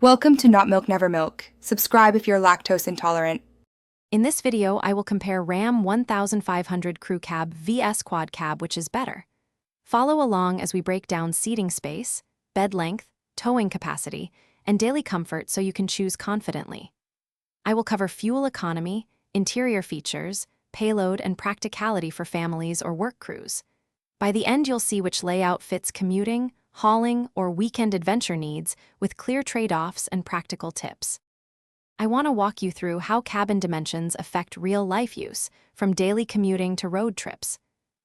Welcome to Not Milk Never Milk. Subscribe if you're lactose intolerant. In this video, I will compare Ram 1500 Crew Cab vs Quad Cab, which is better. Follow along as we break down seating space, bed length, towing capacity, and daily comfort so you can choose confidently. I will cover fuel economy, interior features, payload, and practicality for families or work crews. By the end, you'll see which layout fits commuting, hauling, or weekend adventure needs with clear trade-offs and practical tips. I want to walk you through how cabin dimensions affect real-life use, from daily commuting to road trips.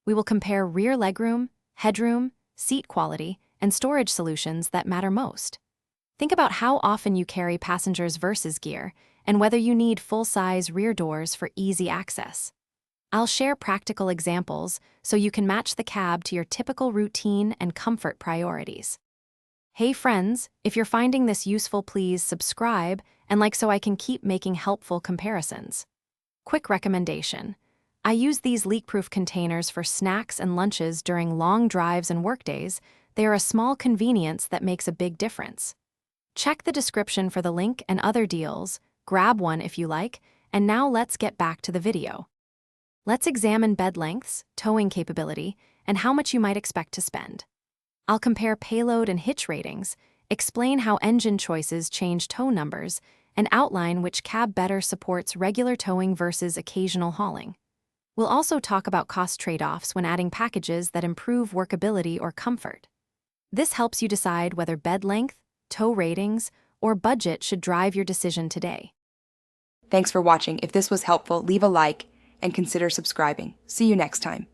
We will compare rear legroom, headroom, seat quality, and storage solutions that matter most. Think about how often you carry passengers versus gear, and whether you need full-size rear doors for easy access. I'll share practical examples so you can match the cab to your typical routine and comfort priorities. Hey friends, if you're finding this useful, please subscribe and like so I can keep making helpful comparisons. Quick recommendation. I use these leak-proof containers for snacks and lunches during long drives and workdays. They are a small convenience that makes a big difference. Check the description for the link and other deals, grab one if you like, and now let's get back to the video. Let's examine bed lengths, towing capability, and how much you might expect to spend. I'll compare payload and hitch ratings, explain how engine choices change tow numbers, and outline which cab better supports regular towing versus occasional hauling. We'll also talk about cost trade-offs when adding packages that improve workability or comfort. This helps you decide whether bed length, tow ratings, or budget should drive your decision today. Thanks for watching. If this was helpful, leave a like and consider subscribing. See you next time.